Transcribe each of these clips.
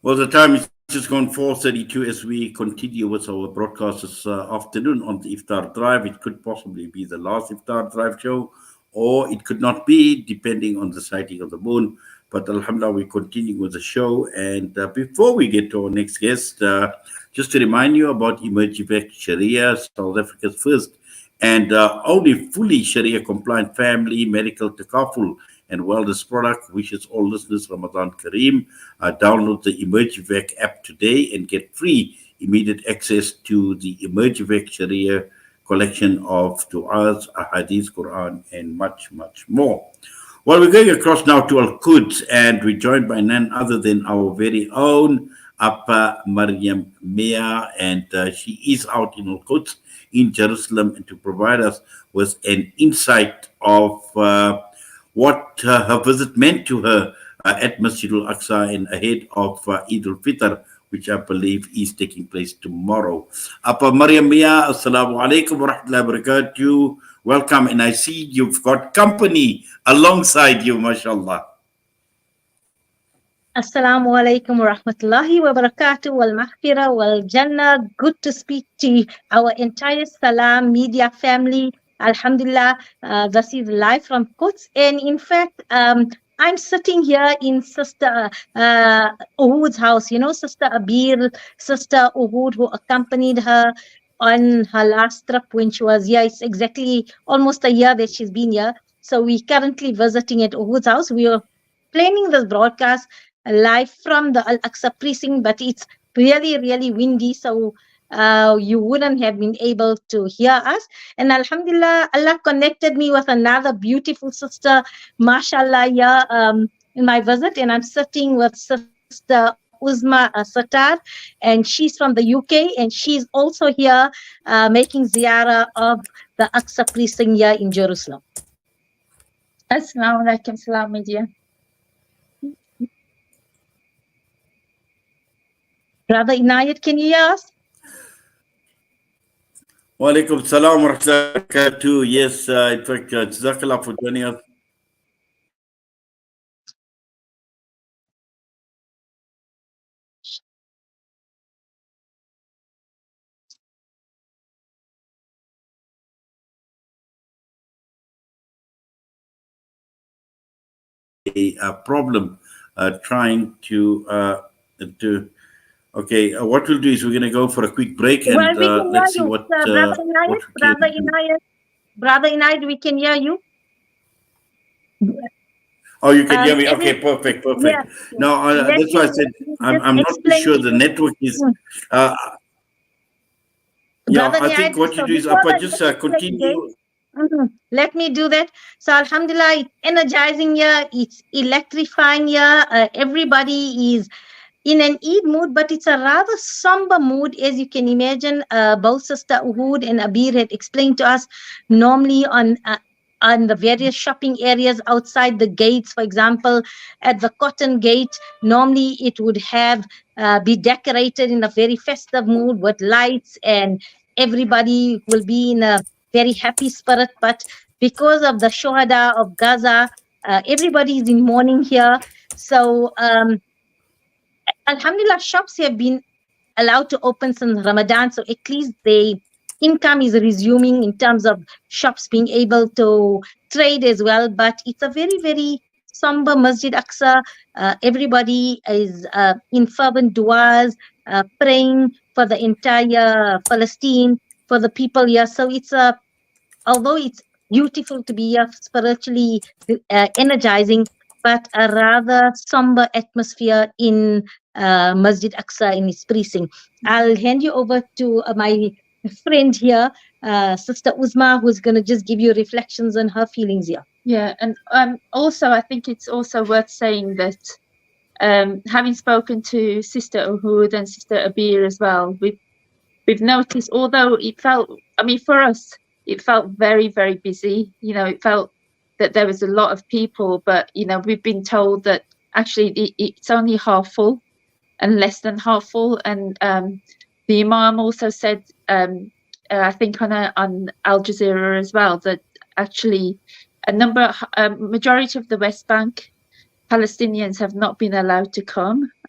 Well, the time is just gone 4:32 as we continue with our broadcast this afternoon on the Iftar Drive. It could possibly be the last Iftar Drive show, or it could not be, depending on the sighting of the moon. But Alhamdulillah, we continue with the show. And before we get to our next guest, just to remind you about Emergivec Sharia, South Africa's first and only fully Sharia compliant family medical takaful and wellness product. Wishes all listeners Ramadan Kareem. Download the Emergivec app today and get free immediate access to the Emergivec Sharia collection of du'as, ahadith, Quran, and much, much more. Well, we're going across now to Al-Quds, and we're joined by none other than our very own Appa Mariam Mia, and she is out in Al-Quds in Jerusalem, and to provide us with an insight of what her visit meant to her at Masjid Al-Aqsa and ahead of Eid Al-Fitr, which I believe is taking place tomorrow. Appa Mariam Mia, Assalamu alaikum wa rahmatullahi wa barakatuh. Welcome, and I see you've got company alongside you, mashallah. Assalamu alaikum wa rahmatullahi wa barakatuh wal maghfirah wal jannah. Good to speak to our entire Salaamedia family. Alhamdulillah, this is live from Quds. And in fact, I'm sitting here in Sister Uhud's house. You know, Sister Abir, Sister Uhud, who accompanied her on her last trip when she was here. It's exactly almost a year that she's been here. So we're currently visiting at Uhud's house. We are planning this broadcast live from the Al-Aqsa precinct, but it's really, really windy. So you wouldn't have been able to hear us. And Alhamdulillah, Allah connected me with another beautiful sister, mashallah, here in my visit. And I'm sitting with Sister Uzma Satar, and she's from the UK, and she's also here making ziyarah of the Aqsa precinct here in Jerusalem. Assalamu alaikum, Salaamedia. Brother Inayat, can you hear us? Wa alaikum salam wa rahmatullahi wa barakatuh. Yes, in fact, Jazakallah for joining us. A problem trying to okay, what we'll do is we're going to go for a quick break, and let's see what Brother Inayat, we can hear you. Oh, you can hear me. Okay, perfect. Yeah. No, that's why I said I'm not too sure the network is yeah, I think what you do is just continue. Let me do that. So Alhamdulillah, it's energizing here, it's electrifying here. Everybody is in an Eid mood, but it's a rather somber mood, as you can imagine. Both Sister Uhud and Abir had explained to us, normally on the various shopping areas outside the gates, for example, at the Cotton Gate, normally it would have be decorated in a very festive mood with lights, and everybody will be in a very happy spirit. But because of the Shuhada of Gaza, everybody is in mourning here. So Alhamdulillah, shops have been allowed to open since Ramadan, so at least the income is resuming in terms of shops being able to trade as well. But it's a very, very somber Masjid Aqsa. Everybody is in fervent du'as, praying for the entire Palestine, for the people here. So it's although it's beautiful to be here, spiritually energizing, but a rather somber atmosphere in Masjid Aqsa in its precinct. I'll hand you over to my friend here, Sister Uzma, who's going to just give you reflections on her feelings here. Yeah, and also I think it's also worth saying that having spoken to Sister Uhud and Sister Abir as well, we've noticed, although it felt, I mean, for us, it felt very, very busy. You know, it felt that there was a lot of people, but, you know, we've been told that actually it's only half full and less than half full. And the Imam also said, I think on Al Jazeera as well, that actually majority of the West Bank Palestinians have not been allowed to come.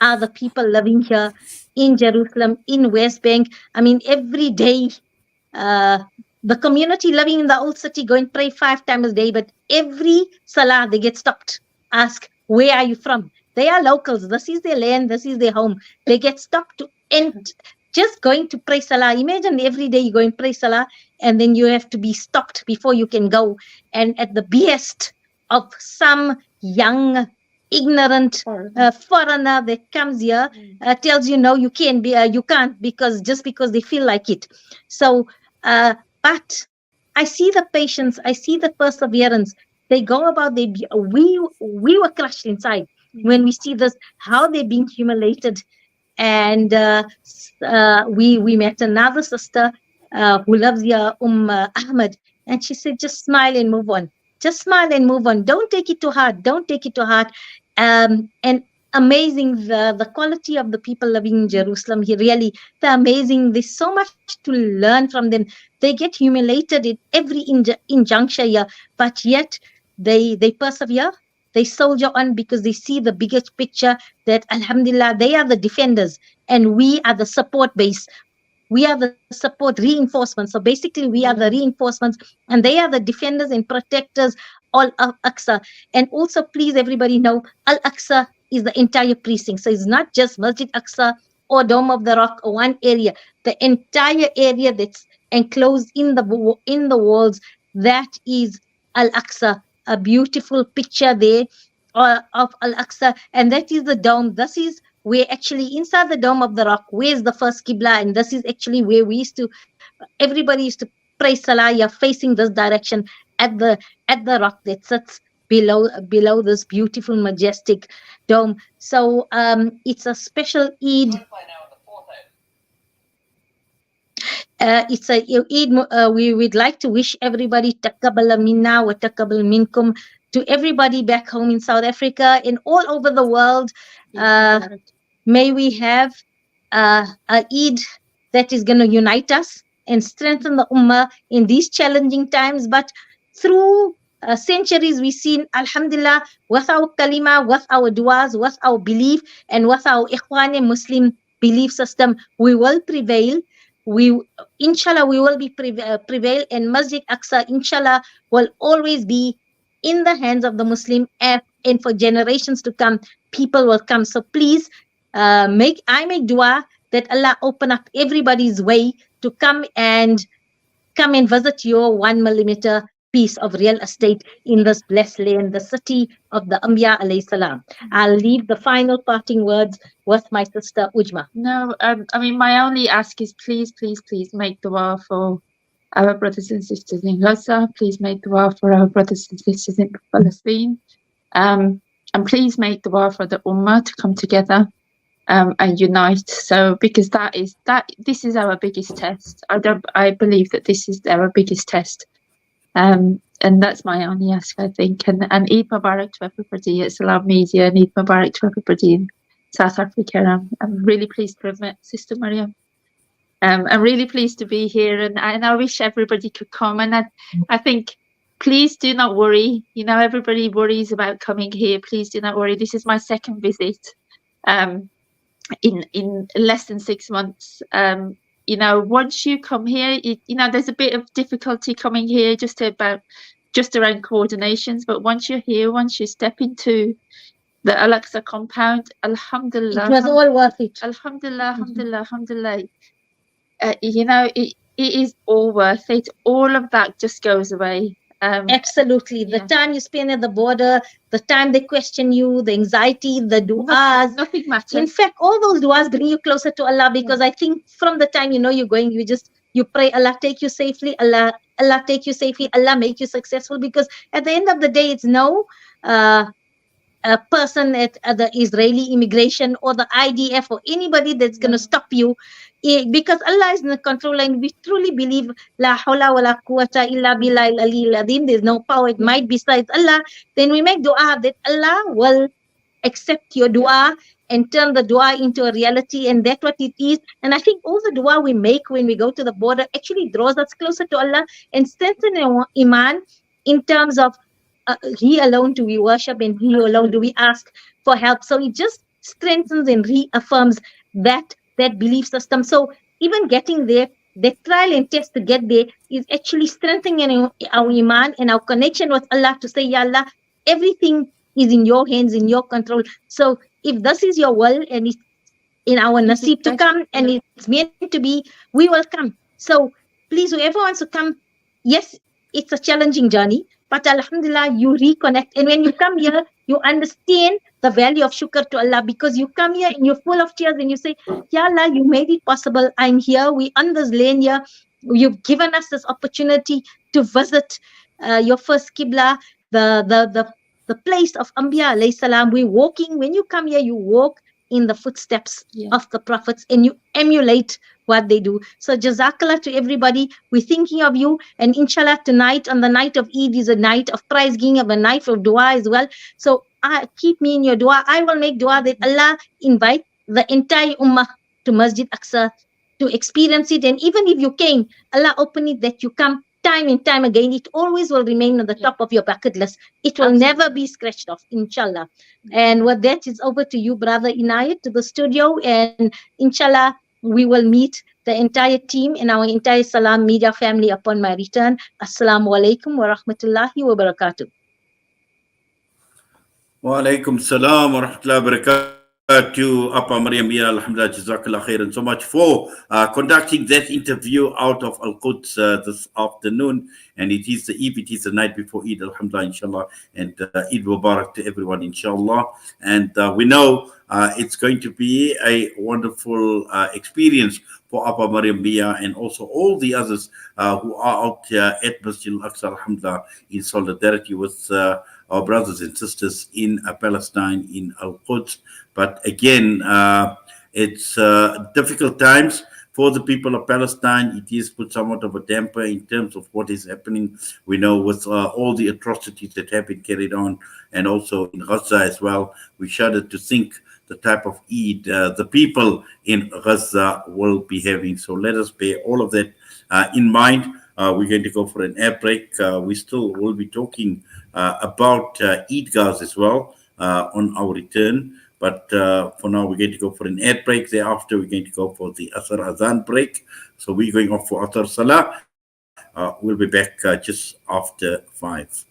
are the people living here in Jerusalem, in West Bank. I mean, every day, the community living in the old city go and pray 5 times a day, but every salah they get stopped, ask, where are you from? They are locals. This is their land. This is their home. They get stopped and just going to pray salah. Imagine every day you go and pray salah, and then you have to be stopped before you can go. And at the behest of some young, ignorant foreigner that comes here, tells you no, you can't be, you can't, because they feel like it. So, but I see the patience, I see the perseverance. They go about their. We were crushed inside when we see this, how they're being humiliated. And we met another sister who loves here, Ahmed, and she said, just smile and move on. Just smile and move on. Don't take it to heart. Don't take it to heart. And amazing the quality of the people living in Jerusalem here. Really, they're amazing. There's so much to learn from them. They get humiliated in every injuncture here, but yet they persevere. They soldier on because they see the biggest picture that, alhamdulillah, they are the defenders and we are the support base. We are the support reinforcements. So basically, we are the reinforcements and they are the defenders and protectors of Al-Aqsa. And also, please, everybody know, Al-Aqsa is the entire precinct. So it's not just Masjid Aqsa or Dome of the Rock or one area. The entire area that's enclosed in the walls, that is Al-Aqsa. A beautiful picture there of Al-Aqsa, and that is the dome. This is where actually inside the Dome of the Rock, where's the first Qibla, and this is actually where everybody used to pray Salah. You're facing this direction at the rock that sits below this beautiful, majestic dome. So it's a special Eid. It's a Eid. We would like to wish everybody taqabbal minna wa taqabbal minkum, to everybody back home in South Africa and all over the world. May we have a Eid that is going to unite us and strengthen the Ummah in these challenging times. But through centuries, we've seen, alhamdulillah, with our kalima, with our du'as, with our belief, and with our Ikhwani Muslim belief system, we will prevail. Inshallah, we will be prevail, and Masjid Aqsa, inshallah, will always be in the hands of the Muslim, and for generations to come, people will come. So please, make dua that Allah open up everybody's way to come and visit your 1 millimeter piece of real estate in this blessed land, the city of the Anbiya alayhi salam. I'll leave the final parting words with my sister Ujma. No, I mean, my only ask is please make dua for our brothers and sisters in Gaza. Please make dua for our brothers and sisters in Palestine. And please make dua for the Ummah to come together and unite. So, because this is our biggest test. I believe that this is our biggest test. And that's my only ask, I think. And Eid Mubarak to everybody at Salaamedia, and Eid Mubarak to everybody in South Africa. I'm really pleased to have met Sister Mariam. I'm really pleased to be here, and I wish everybody could come. And I think, please do not worry. You know, everybody worries about coming here. Please do not worry. This is my second visit in less than 6 months. You know, once you come here, you know, there's a bit of difficulty coming here just around coordinations. But once you're here, once you step into the Al-Aqsa compound, alhamdulillah. It was all worth it. Alhamdulillah, alhamdulillah, alhamdulillah. You know, it is all worth it. All of that just goes away. Absolutely. The time you spend at the border, the time they question you, the anxiety, the du'as. Nothing matters. In fact, all those du'as bring you closer to Allah, because I think from the time you know you're going, you pray, Allah take you safely, Allah take you safely, Allah make you successful, because at the end of the day, it's no person at the Israeli immigration or the IDF or anybody that's going to stop you, because Allah is in the control, and we truly believe la hawla wa la quwwata illa billahi al-aliyyil azim. There's no power, it might besides Allah. Then we make dua that Allah will accept your dua and turn the dua into a reality, and that's what it is. And I think all the dua we make when we go to the border actually draws us closer to Allah and strengthens our iman in terms of He alone do we worship, and He alone do we ask for help. So it just strengthens and reaffirms that belief system. So even getting there, the trial and test to get there is actually strengthening our iman and our connection with Allah, to say, Ya Allah, everything is in your hands, in your control. So if this is your will and it's in our nasib to come and it's meant to be, we will come. So please, whoever wants to come, yes, it's a challenging journey, but alhamdulillah, you reconnect. And when you come here, you understand the value of shukr to Allah, because you come here and you're full of tears and you say, Ya Allah, you made it possible. I'm here. We on this land here. You've given us this opportunity to visit your first Qibla, the place of Anbiya alayhi salam. We're walking. When you come here, you walk in the footsteps of the prophets and you emulate what they do. So jazakallah to everybody. We're thinking of you, and inshallah tonight, on the night of Eid, is a night of prize giving, of a night of dua as well. So keep me in your dua. I will make dua that Allah invite the entire ummah to Masjid Aqsa to experience it. And even if you came, Allah open it that you come time and time again. It always will remain on the top of your bucket list. It will never be scratched off, inshallah. And with that, it's over to you, brother Inayat, to the studio, and inshallah we will meet the entire team and our entire Salaamedia family upon my return. Assalamu alaikum wa rahmatullahi wa barakatuh. Wa alaikum salam wa rahmatullahi wa barakatuh. Apa Mariam Mia, alhamdulillah, jazakallah khairan so much for conducting that interview out of Al-Quds this afternoon. And it is the Eve, it is the night before Eid, alhamdulillah, inshallah. And Eid Mubarak to everyone, inshallah. And we know it's going to be a wonderful experience for Apa Mariam Mia and also all the others who are out at Masjid Al-Aqsa, alhamdulillah, in solidarity with our brothers and sisters in Palestine, in Al-Quds. But again, it's difficult times for the people of Palestine. It is put somewhat of a damper in terms of what is happening. We know with all the atrocities that have been carried on, and also in Gaza as well. We shudder to think the type of Eid the people in Gaza will be having. So let us bear all of that in mind. We're going to go for an air break. We still will be talking about Eidgahs as well on our return. But for now, we're going to go for an air break. Thereafter, we're going to go for the Asr Azan break. So we're going off for Asr Salah. We'll be back just after 5.